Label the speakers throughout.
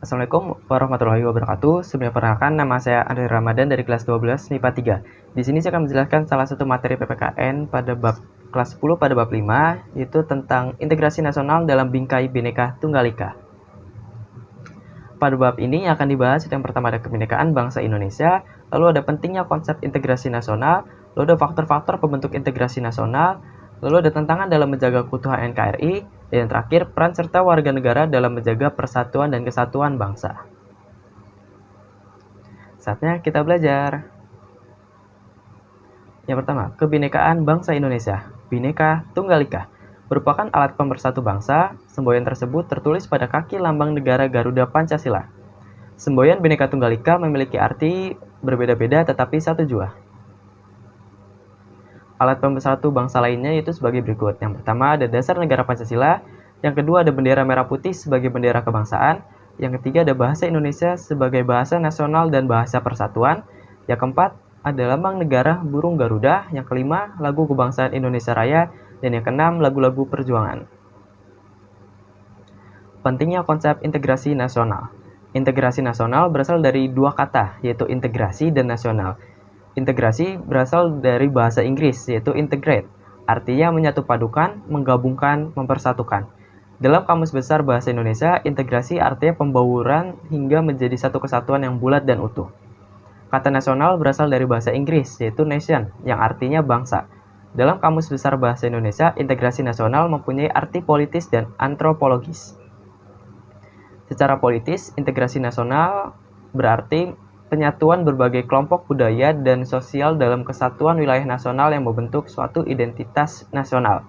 Speaker 1: Assalamualaikum warahmatullahi wabarakatuh. Sebelumnya perkenalkan, nama saya Andri Ramadan dari kelas 12 MIPA 3. Di sini saya akan menjelaskan salah satu materi PPKN pada bab kelas 10 pada bab 5, yaitu tentang integrasi nasional dalam bingkai Bhinneka Tunggal Ika. Pada bab ini yang akan dibahas yang pertama ada kebinekaan bangsa Indonesia, lalu ada pentingnya konsep integrasi nasional, lalu ada faktor-faktor pembentuk integrasi nasional, lalu ada tantangan dalam menjaga keutuhan NKRI, dan yang terakhir peran serta warga negara dalam menjaga persatuan dan kesatuan bangsa. Saatnya kita belajar. Yang pertama, kebinekaan bangsa Indonesia, Bhinneka Tunggal Ika, merupakan alat pemersatu bangsa. Semboyan tersebut tertulis pada kaki lambang negara Garuda Pancasila. Semboyan Bhinneka Tunggal Ika memiliki arti berbeda-beda tetapi satu jua. Alat pemersatu bangsa lainnya yaitu sebagai berikut. Yang pertama ada dasar negara Pancasila, yang kedua ada bendera merah putih sebagai bendera kebangsaan, yang ketiga ada bahasa Indonesia sebagai bahasa nasional dan bahasa persatuan, yang keempat ada lambang negara burung Garuda, yang kelima lagu kebangsaan Indonesia Raya, dan yang keenam lagu-lagu perjuangan. Pentingnya konsep integrasi nasional. Integrasi nasional berasal dari dua kata, yaitu integrasi dan nasional. Integrasi berasal dari bahasa Inggris, yaitu integrate, artinya menyatu padukan, menggabungkan, mempersatukan. Dalam Kamus Besar Bahasa Indonesia, integrasi artinya pembauran hingga menjadi satu kesatuan yang bulat dan utuh. Kata nasional berasal dari bahasa Inggris, yaitu nation, yang artinya bangsa. Dalam Kamus Besar Bahasa Indonesia, integrasi nasional mempunyai arti politis dan antropologis. Secara politis, integrasi nasional berarti penyatuan berbagai kelompok budaya dan sosial dalam kesatuan wilayah nasional yang membentuk suatu identitas nasional.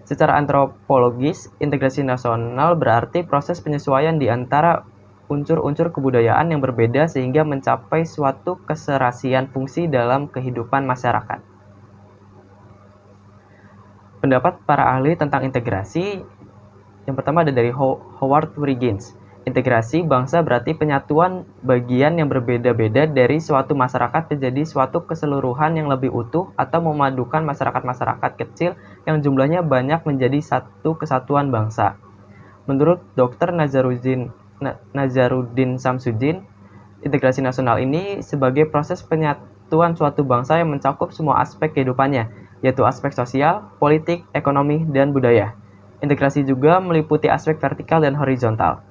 Speaker 1: Secara antropologis, integrasi nasional berarti proses penyesuaian di antara unsur-unsur kebudayaan yang berbeda sehingga mencapai suatu keserasian fungsi dalam kehidupan masyarakat. Pendapat para ahli tentang integrasi, yang pertama ada dari Howard Wiggins. Integrasi bangsa berarti penyatuan bagian yang berbeda-beda dari suatu masyarakat menjadi suatu keseluruhan yang lebih utuh atau memadukan masyarakat-masyarakat kecil yang jumlahnya banyak menjadi satu kesatuan bangsa. Menurut Dr. Nazaruddin Samsudin, integrasi nasional ini sebagai proses penyatuan suatu bangsa yang mencakup semua aspek kehidupannya, yaitu aspek sosial, politik, ekonomi, dan budaya. Integrasi juga meliputi aspek vertikal dan horizontal.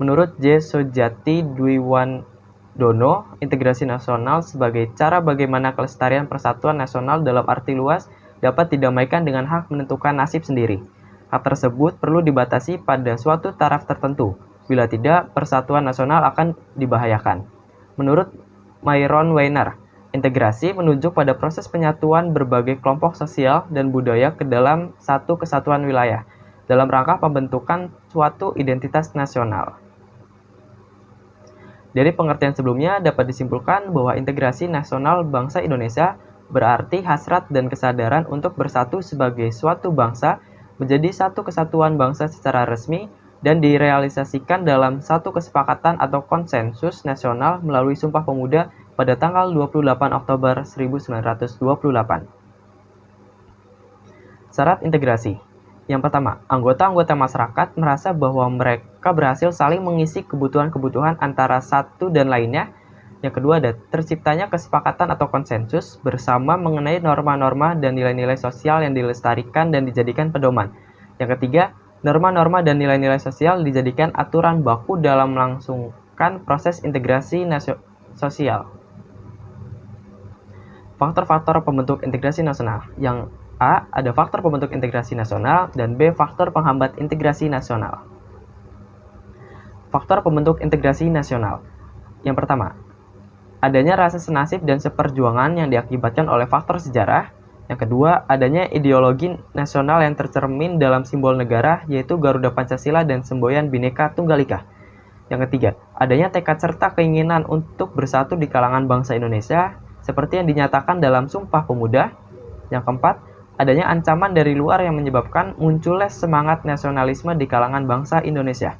Speaker 1: Menurut J. Sojati Dwiwandono, integrasi nasional sebagai cara bagaimana kelestarian persatuan nasional dalam arti luas dapat didamaikan dengan hak menentukan nasib sendiri. Hak tersebut perlu dibatasi pada suatu taraf tertentu, bila tidak persatuan nasional akan dibahayakan. Menurut Myron Weiner, integrasi menunjuk pada proses penyatuan berbagai kelompok sosial dan budaya ke dalam satu kesatuan wilayah, dalam rangka pembentukan suatu identitas nasional. Dari pengertian sebelumnya dapat disimpulkan bahwa integrasi nasional bangsa Indonesia berarti hasrat dan kesadaran untuk bersatu sebagai suatu bangsa menjadi satu kesatuan bangsa secara resmi dan direalisasikan dalam satu kesepakatan atau konsensus nasional melalui Sumpah Pemuda pada tanggal 28 Oktober 1928. Syarat integrasi. Yang pertama, anggota-anggota masyarakat merasa bahwa mereka berhasil saling mengisi kebutuhan-kebutuhan antara satu dan lainnya. Yang kedua, ada terciptanya kesepakatan atau konsensus bersama mengenai norma-norma dan nilai-nilai sosial yang dilestarikan dan dijadikan pedoman. Yang ketiga, norma-norma dan nilai-nilai sosial dijadikan aturan baku dalam melangsungkan proses integrasi sosial. Faktor-faktor pembentuk integrasi nasional. Yang A. Ada faktor pembentuk integrasi nasional, dan B. Faktor penghambat integrasi nasional. Faktor pembentuk integrasi nasional. Yang pertama, adanya rasa senasib dan seperjuangan yang diakibatkan oleh faktor sejarah. Yang kedua, adanya ideologi nasional yang tercermin dalam simbol negara, yaitu Garuda Pancasila dan semboyan Bhinneka Tunggal Ika. Yang ketiga, adanya tekad serta keinginan untuk bersatu di kalangan bangsa Indonesia, seperti yang dinyatakan dalam Sumpah Pemuda. Yang keempat, adanya ancaman dari luar yang menyebabkan munculnya semangat nasionalisme di kalangan bangsa Indonesia.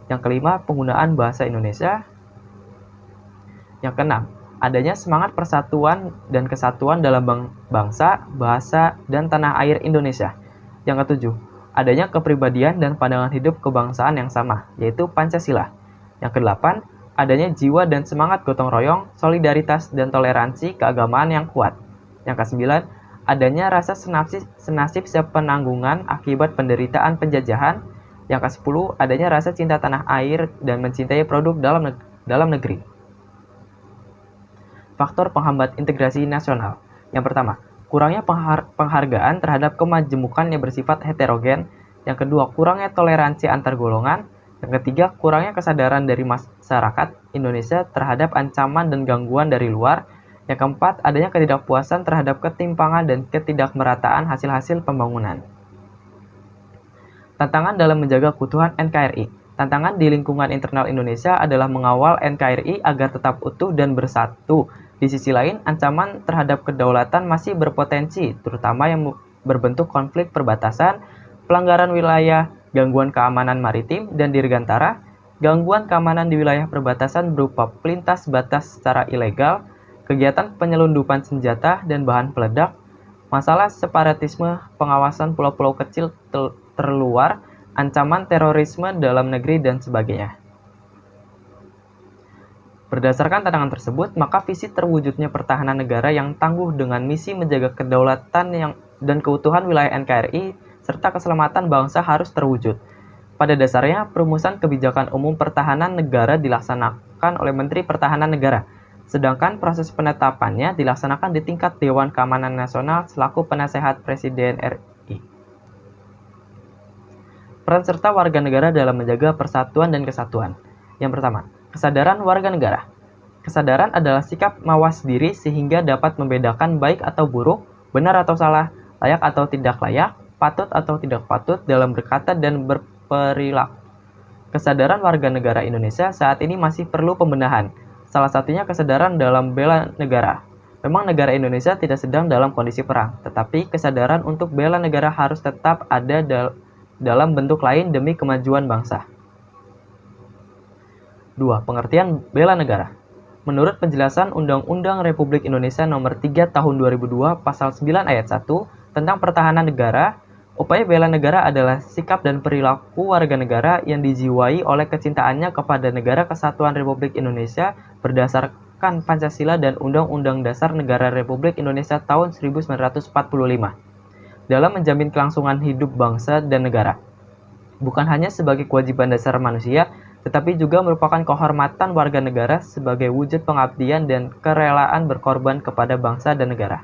Speaker 1: Yang kelima, penggunaan bahasa Indonesia. Yang keenam, adanya semangat persatuan dan kesatuan dalam bangsa, bahasa, dan tanah air Indonesia. Yang ketujuh, adanya kepribadian dan pandangan hidup kebangsaan yang sama, yaitu Pancasila. Yang kedelapan, adanya jiwa dan semangat gotong royong, solidaritas, dan toleransi keagamaan yang kuat. Yang kesembilan, adanya rasa senasib sepenanggungan akibat penderitaan penjajahan. Yang kesepuluh, adanya rasa cinta tanah air dan mencintai produk dalam negeri. Faktor penghambat integrasi nasional. Yang pertama, kurangnya penghargaan terhadap kemajemukan yang bersifat heterogen. Yang kedua, kurangnya toleransi antar golongan. Yang ketiga, kurangnya kesadaran dari masyarakat Indonesia terhadap ancaman dan gangguan dari luar. Yang keempat, adanya ketidakpuasan terhadap ketimpangan dan ketidakmerataan hasil-hasil pembangunan. Tantangan dalam menjaga keutuhan NKRI. Tantangan di lingkungan internal Indonesia adalah mengawal NKRI agar tetap utuh dan bersatu. Di sisi lain, ancaman terhadap kedaulatan masih berpotensi, terutama yang berbentuk konflik perbatasan, pelanggaran wilayah, gangguan keamanan maritim dan dirgantara, gangguan keamanan di wilayah perbatasan berupa pelintas batas secara ilegal, kegiatan penyelundupan senjata dan bahan peledak, masalah separatisme, pengawasan pulau-pulau kecil terluar, ancaman terorisme dalam negeri, dan sebagainya. Berdasarkan tantangan tersebut, maka visi terwujudnya pertahanan negara yang tangguh dengan misi menjaga kedaulatan dan keutuhan wilayah NKRI serta keselamatan bangsa harus terwujud. Pada dasarnya, perumusan kebijakan umum pertahanan negara dilaksanakan oleh Menteri Pertahanan Negara, sedangkan proses penetapannya dilaksanakan di tingkat Dewan Keamanan Nasional selaku penasehat Presiden RI. Peran serta warga negara dalam menjaga persatuan dan kesatuan. Yang pertama, kesadaran warga negara. Kesadaran adalah sikap mawas diri sehingga dapat membedakan baik atau buruk, benar atau salah, layak atau tidak layak, patut atau tidak patut dalam berkata dan berperilaku. Kesadaran warga negara Indonesia saat ini masih perlu pembenahan. Salah satunya kesadaran dalam bela negara. Memang negara Indonesia tidak sedang dalam kondisi perang, tetapi kesadaran untuk bela negara harus tetap ada dalam bentuk lain demi kemajuan bangsa. 2. Pengertian bela negara. Menurut penjelasan Undang-Undang Republik Indonesia Nomor 3 Tahun 2002 Pasal 9 Ayat 1 tentang pertahanan negara, upaya bela negara adalah sikap dan perilaku warga negara yang dijiwai oleh kecintaannya kepada Negara Kesatuan Republik Indonesia berdasarkan Pancasila dan Undang-Undang Dasar Negara Republik Indonesia tahun 1945 dalam menjamin kelangsungan hidup bangsa dan negara. Bukan hanya sebagai kewajiban dasar manusia, tetapi juga merupakan kehormatan warga negara sebagai wujud pengabdian dan kerelaan berkorban kepada bangsa dan negara.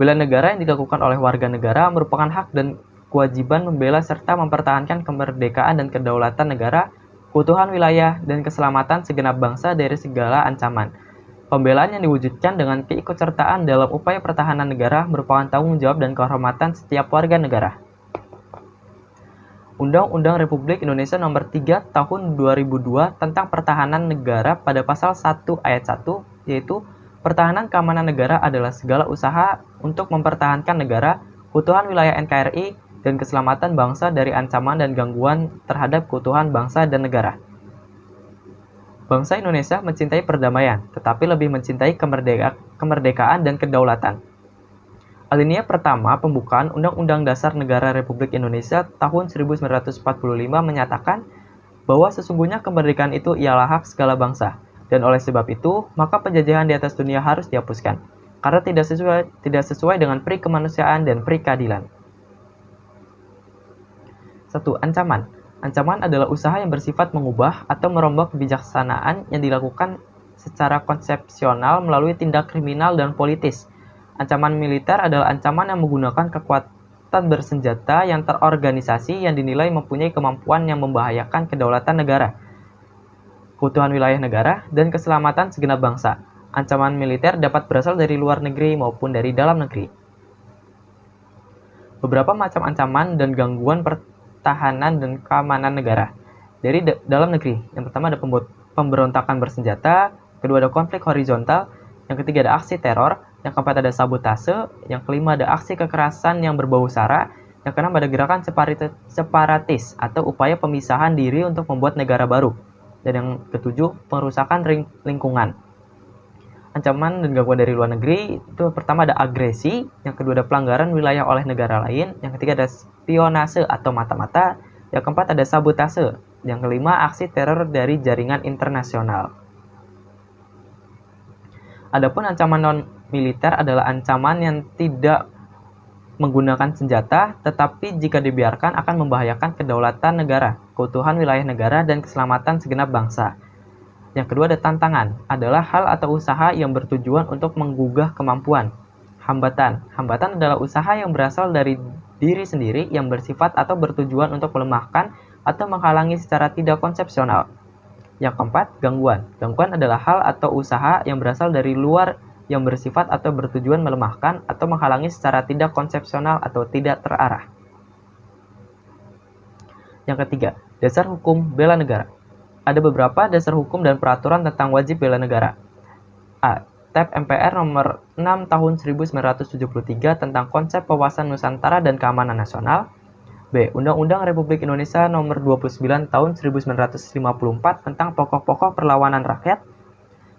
Speaker 1: Bela negara yang dilakukan oleh warga negara merupakan hak dan kewajiban membela serta mempertahankan kemerdekaan dan kedaulatan negara, keutuhan wilayah, dan keselamatan segenap bangsa dari segala ancaman. Pembelaan yang diwujudkan dengan keikutsertaan dalam upaya pertahanan negara merupakan tanggung jawab dan kehormatan setiap warga negara. Undang-Undang Republik Indonesia Nomor 3 Tahun 2002 tentang Pertahanan Negara pada Pasal 1 Ayat 1, yaitu pertahanan keamanan negara adalah segala usaha untuk mempertahankan negara, keutuhan wilayah NKRI, dan keselamatan bangsa dari ancaman dan gangguan terhadap keutuhan bangsa dan negara. Bangsa Indonesia mencintai perdamaian, tetapi lebih mencintai kemerdekaan dan kedaulatan. Alinea pertama pembukaan Undang-Undang Dasar Negara Republik Indonesia tahun 1945 menyatakan bahwa sesungguhnya kemerdekaan itu ialah hak segala bangsa, dan oleh sebab itu, maka penjajahan di atas dunia harus dihapuskan, karena tidak sesuai dengan peri kemanusiaan dan peri keadilan. 1. Ancaman. Ancaman adalah usaha yang bersifat mengubah atau merombak kebijaksanaan yang dilakukan secara konsepsional melalui tindak kriminal dan politis. Ancaman militer adalah ancaman yang menggunakan kekuatan bersenjata yang terorganisasi yang dinilai mempunyai kemampuan yang membahayakan kedaulatan negara, keutuhan wilayah negara, dan keselamatan segenap bangsa. Ancaman militer dapat berasal dari luar negeri maupun dari dalam negeri. Beberapa macam ancaman dan gangguan pertahanan dan keamanan negara. Dari dalam negeri, yang pertama ada pemberontakan bersenjata, kedua ada konflik horizontal, yang ketiga ada aksi teror, yang keempat ada sabotase, yang kelima ada aksi kekerasan yang berbau sara, yang keenam ada gerakan separatis atau upaya pemisahan diri untuk membuat negara baru, dan yang ketujuh pengerusakan lingkungan. Ancaman dan gangguan dari luar negeri itu pertama ada agresi, yang kedua ada pelanggaran wilayah oleh negara lain, yang ketiga ada spionase atau mata-mata, yang keempat ada sabotase, Yang kelima, aksi teror dari jaringan internasional. Adapun ancaman non-militer adalah ancaman yang tidak menggunakan senjata, tetapi jika dibiarkan akan membahayakan kedaulatan negara, keutuhan wilayah negara, dan keselamatan segenap bangsa. Yang kedua ada tantangan, adalah hal atau usaha yang bertujuan untuk menggugah kemampuan. Hambatan. Hambatan adalah usaha yang berasal dari diri sendiri yang bersifat atau bertujuan untuk melemahkan atau menghalangi secara tidak konsepsional. Yang keempat, gangguan. Gangguan adalah hal atau usaha yang berasal dari luar yang bersifat atau bertujuan melemahkan atau menghalangi secara tidak konsepsional atau tidak terarah. Yang ketiga, dasar hukum bela negara. Ada beberapa dasar hukum dan peraturan tentang wajib bela negara. A. TAP MPR nomor 6 tahun 1973 tentang konsep wawasan Nusantara dan keamanan nasional. B. Undang-Undang Republik Indonesia Nomor 29 Tahun 1954 tentang pokok-pokok perlawanan rakyat.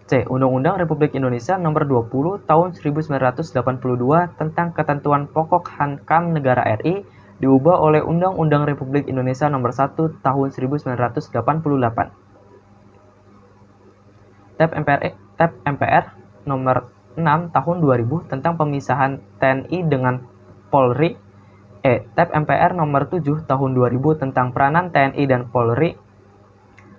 Speaker 1: C. Undang-Undang Republik Indonesia Nomor 20 Tahun 1982 tentang ketentuan pokok Hankam Negara RI diubah oleh Undang-Undang Republik Indonesia Nomor 1 Tahun 1988. TAP MPR Nomor 6 Tahun 2000 tentang pemisahan TNI dengan Polri. TAP MPR Nomor 7 Tahun 2000 tentang peranan TNI dan Polri.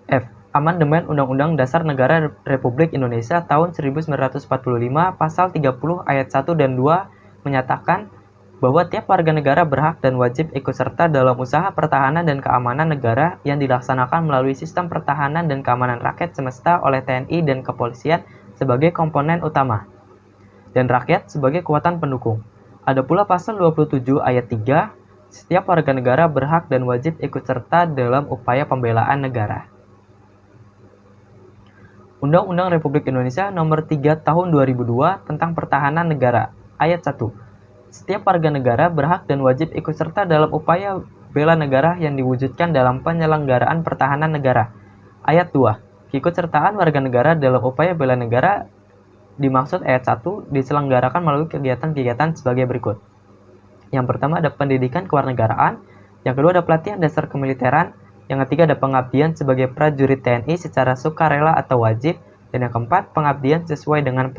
Speaker 1: F. Amandemen Undang-Undang Dasar Negara Republik Indonesia tahun 1945 Pasal 30 Ayat 1 dan 2 menyatakan bahwa tiap warga negara berhak dan wajib ikut serta dalam usaha pertahanan dan keamanan negara yang dilaksanakan melalui sistem pertahanan dan keamanan rakyat semesta oleh TNI dan kepolisian sebagai komponen utama, dan rakyat sebagai kekuatan pendukung. Ada pula pasal 27 ayat 3, setiap warga negara berhak dan wajib ikut serta dalam upaya pembelaan negara. Undang-Undang Republik Indonesia Nomor 3 Tahun 2002 tentang Pertahanan Negara, ayat 1. Setiap warga negara berhak dan wajib ikut serta dalam upaya bela negara yang diwujudkan dalam penyelenggaraan pertahanan negara. Ayat 2. Keikutsertaan warga negara dalam upaya bela negara dimaksud ayat 1 diselenggarakan melalui kegiatan-kegiatan sebagai berikut. Yang pertama ada pendidikan kewarganegaraan, yang kedua ada pelatihan dasar kemiliteran, yang ketiga ada pengabdian sebagai prajurit TNI secara sukarela atau wajib, dan yang keempat pengabdian sesuai dengan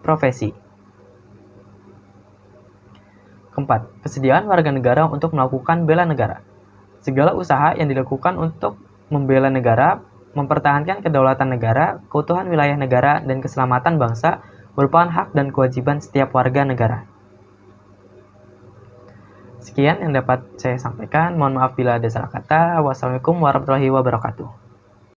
Speaker 1: profesi. Keempat, kesediaan warga negara untuk melakukan bela negara. Segala usaha yang dilakukan untuk membela negara, mempertahankan kedaulatan negara, keutuhan wilayah negara, dan keselamatan bangsa merupakan hak dan kewajiban setiap warga negara. Sekian yang dapat saya sampaikan. Mohon maaf bila ada salah kata. Wassalamualaikum warahmatullahi wabarakatuh.